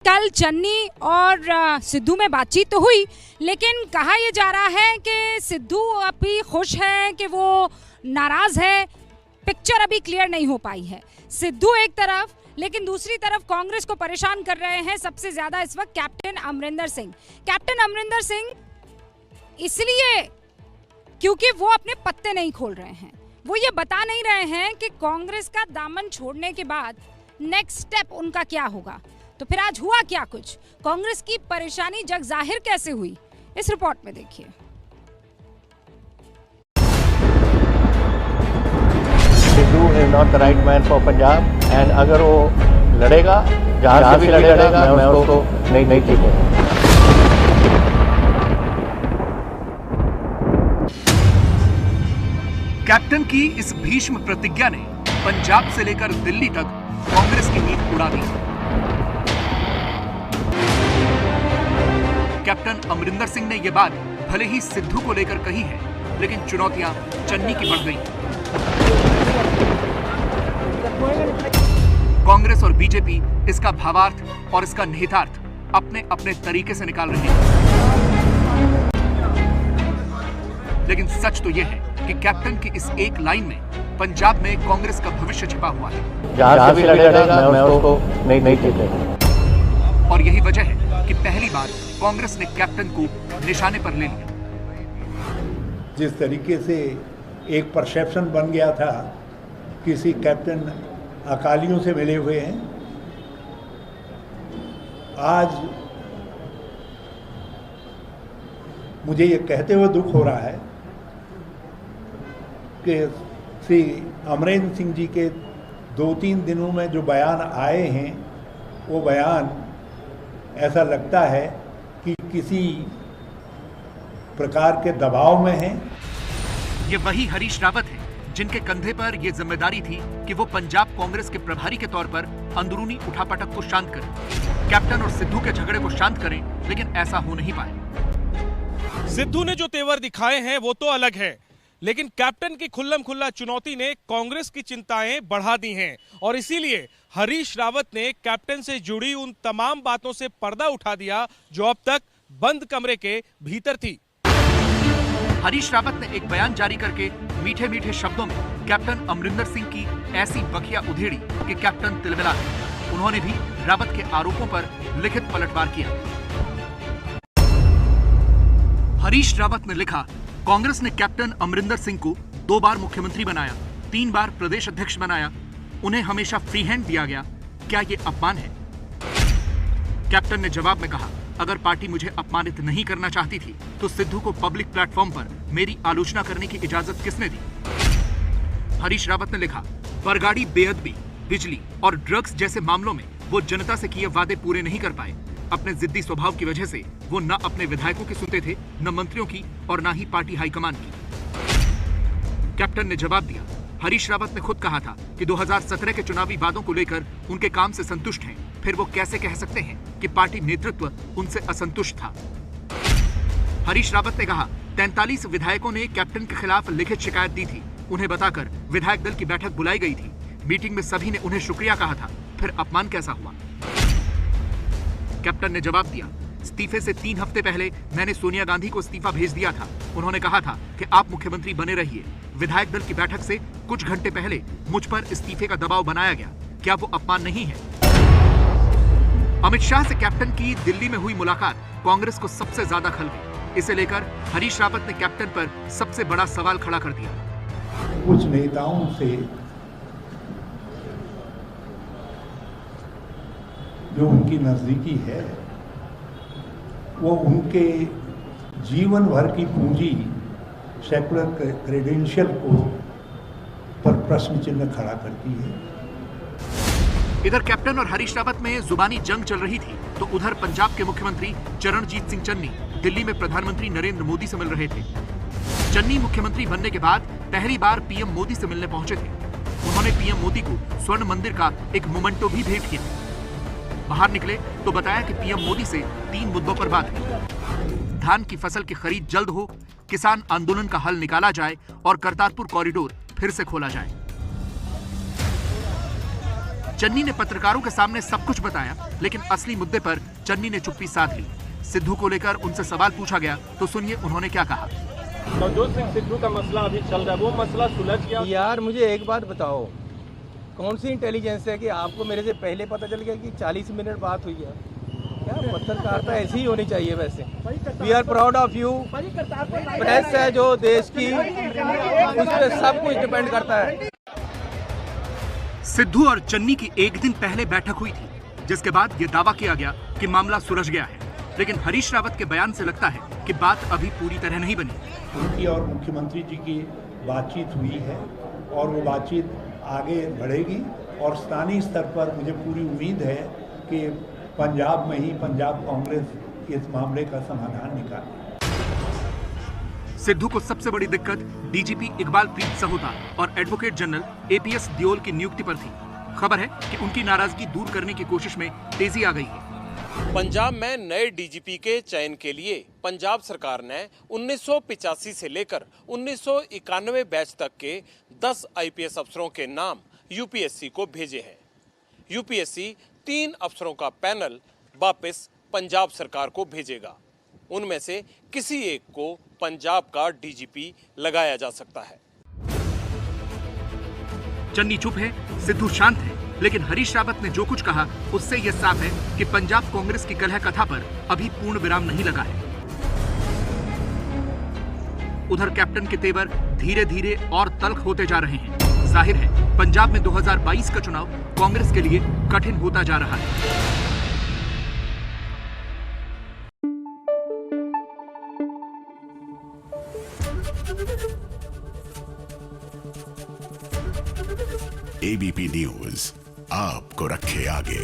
कल चन्नी और सिद्धू में बातचीत तो हुई, लेकिन कहा यह जा रहा है कि सिद्धू अभी खुश है कि वो नाराज है। पिक्चर अभी क्लियर नहीं हो पाई है। सिद्धू एक तरफ, लेकिन दूसरी तरफ कांग्रेस को परेशान कर रहे हैं सबसे ज्यादा इस वक्त कैप्टन अमरिंदर सिंह। कैप्टन अमरिंदर सिंह इसलिए क्योंकि वो अपने पत्ते नहीं खोल रहे हैं। वो ये बता नहीं रहे हैं कि कांग्रेस का दामन छोड़ने के बाद नेक्स्ट स्टेप उनका क्या होगा। तो फिर आज हुआ क्या कुछ, कांग्रेस की परेशानी जग जाहिर कैसे हुई, इस रिपोर्ट में देखिए। Sidhu is not the right man for Punjab and अगर वो लड़ेगा, जहां से भी लड़ेगा, मैं उसको नहीं जीतूंगा। कैप्टन की इस भीष्म प्रतिज्ञा ने पंजाब से लेकर दिल्ली तक कांग्रेस की नींद उड़ा दी। कैप्टन अमरिंदर सिंह ने यह बात भले ही सिद्धू को लेकर कही है, लेकिन चुनौतियां चन्नी की बढ़ गई। कांग्रेस और बीजेपी इसका भावार्थ और इसका निहितार्थ अपने अपने तरीके से निकाल रहे हैं, लेकिन सच तो यह है कि कैप्टन की इस एक लाइन में पंजाब में कांग्रेस का भविष्य छिपा हुआ है। जहां से भी लड़ेगा, मैं उसको नहीं जीतूंगा। और यही वजह है कि पहली बार कांग्रेस ने कैप्टन को निशाने पर ले लिया। जिस तरीके से एक परसेप्शन बन गया था किसी कैप्टन अकालियों से मिले हुए हैं, आज मुझे ये कहते हुए दुख हो रहा है कि श्री अमरिंदर सिंह जी के 2-3 दिनों में जो बयान आए हैं, वो बयान ऐसा लगता है कि किसी प्रकार के दबाव में हैं। ये वही हरीश रावत है जिनके कंधे पर यह जिम्मेदारी थी कि वो पंजाब कांग्रेस के प्रभारी के तौर पर अंदरूनी उठापटक को शांत करें, कैप्टन और सिद्धू के झगड़े को शांत करें, लेकिन ऐसा हो नहीं पाया। सिद्धू ने जो तेवर दिखाए हैं वो तो अलग है, लेकिन कैप्टन की खुल्लम खुल्ला चुनौती ने कांग्रेस की चिंताएं बढ़ा दी हैं और इसीलिए हरीश रावत ने कैप्टन से जुड़ी उन तमाम बातों से पर्दा उठा दिया जो अब तक बंद कमरे के भीतर थी। हरीश रावत ने एक बयान जारी करके मीठे मीठे शब्दों में कैप्टन अमरिंदर सिंह की ऐसी बखिया उधेड़ी कि कैप्टन तिलमिला गए। उन्होंने भी रावत के आरोपों पर लिखित पलटवार किया। हरीश रावत ने लिखा, कांग्रेस ने कैप्टन अमरिंदर सिंह को 2 बार मुख्यमंत्री बनाया, 3 बार प्रदेश अध्यक्ष बनाया, उन्हें हमेशा फ्री हैंड दिया गया। क्या ये अपमान है? कैप्टन ने जवाब में कहा, अगर पार्टी मुझे अपमानित नहीं करना चाहती थी तो सिद्धू को पब्लिक प्लेटफॉर्म पर मेरी आलोचना करने की इजाजत किसने दी? हरीश रावत ने लिखा, बरगाड़ी बेअदबी, बिजली और ड्रग्स जैसे मामलों में वो जनता से किए वादे पूरे नहीं कर पाए। अपने जिद्दी स्वभाव की वजह से वो न अपने विधायकों की सुनते थे, न मंत्रियों की और न ही पार्टी हाईकमान की। कैप्टन ने जवाब दिया, हरीश रावत ने खुद कहा था कि 2017 के चुनावी वादों को लेकर उनके काम से संतुष्ट हैं, फिर वो कैसे कह सकते हैं कि पार्टी नेतृत्व उनसे असंतुष्ट था? हरीश रावत ने कहा, 43 विधायकों ने कैप्टन के खिलाफ लिखित शिकायत दी थी, उन्हें बताकर विधायक दल की बैठक बुलाई गई थी। मीटिंग में सभी ने उन्हें शुक्रिया कहा था, फिर अपमान कैसा हुआ? कैप्टन ने जवाब दिया, इस्तीफे से 3 हफ्ते पहले मैंने सोनिया गांधी को इस्तीफा भेज दिया था। उन्होंने कहा था कि आप मुख्यमंत्री बने रहिए। विधायक दल की बैठक से कुछ घंटे पहले मुझ पर इस्तीफे का दबाव बनाया गया। क्या वो अपमान नहीं है? अमित शाह से कैप्टन की दिल्ली में हुई मुलाकात कांग्रेस को सबसे ज्यादा खल गई। इसे लेकर हरीश रावत ने कैप्टन पर सबसे बड़ा सवाल खड़ा कर दिया। कुछ नेताओं से जो उनकी नजदीकी है, वो उनके जीवन भर की पूंजी सेकुलर क्रेडेंशियल को पर प्रश्न चिन्ह खड़ा करती है। इधर कैप्टन और हरीश रावत में जुबानी जंग चल रही थी, तो उधर पंजाब के मुख्यमंत्री चरणजीत सिंह चन्नी दिल्ली में प्रधानमंत्री नरेंद्र मोदी से मिल रहे थे। चन्नी मुख्यमंत्री बनने के बाद पहली बार पीएम मोदी से मिलने पहुंचे थे। उन्होंने पीएम मोदी को स्वर्ण मंदिर का एक मोमेंटो भी भेंट किया। बाहर निकले तो बताया कि पीएम मोदी से 3 मुद्दों पर बात की। धान की फसल की खरीद जल्द हो, किसान आंदोलन का हल निकाला जाए और करतारपुर कॉरिडोर फिर से खोला जाए। चन्नी ने पत्रकारों के सामने सब कुछ बताया, लेकिन असली मुद्दे पर चन्नी ने चुप्पी साध ली। सिद्धू को लेकर उनसे सवाल पूछा गया तो सुनिए उन्होंने क्या कहा। नवजोत सिंह सिद्धू का मसला अभी चल रहा है, वो मसला सुलझ गया? यार मुझे एक बात बताओ, कौन सी इंटेलिजेंस है कि आपको मेरे से पहले पता चल गया कि 40 मिनट बात हुई है? क्या पत्रकारिता ऐसी ही होनी चाहिए। वैसे we are proud of you. Press है जो देश की, उस पर सब कुछ डिपेंड करता है। सिद्धू और चन्नी की एक दिन पहले बैठक हुई थी, जिसके बाद ये दावा किया गया कि मामला सुलझ गया है, लेकिन हरीश रावत के बयान से लगता है कि बात अभी पूरी तरह नहीं बनी। उनकी और मुख्यमंत्री जी की बातचीत हुई है और वो बातचीत आगे बढ़ेगी और स्थानीय स्तर पर मुझे पूरी उम्मीद है कि पंजाब में ही पंजाब कांग्रेस इस मामले का समाधान निकाले। सिद्धू को सबसे बड़ी दिक्कत डीजीपी इकबाल प्रीत सहोता और एडवोकेट जनरल एपीएस दियोल की नियुक्ति पर थी। खबर है कि उनकी नाराजगी दूर करने की कोशिश में तेजी आ गई है। पंजाब में नए डीजीपी के चयन के लिए पंजाब सरकार ने 1985 से लेकर 1991 बैच तक के 10 आईपीएस अफसरों के नाम यूपीएससी को भेजे हैं। यूपीएससी 3 अफसरों का पैनल वापस पंजाब सरकार को भेजेगा। उनमें से किसी एक को पंजाब का डीजीपी लगाया जा सकता है। चन्नी चुप है, सिद्धू शांत है, लेकिन हरीश रावत ने जो कुछ कहा उससे यह साफ है कि पंजाब कांग्रेस की कलह कथा पर अभी पूर्ण विराम नहीं लगा है। उधर कैप्टन के तेवर धीरे धीरे और तल्ख होते जा रहे हैं। जाहिर है पंजाब में 2022 का चुनाव कांग्रेस के लिए कठिन होता जा रहा है। एबीपी न्यूज आपको रखे आगे।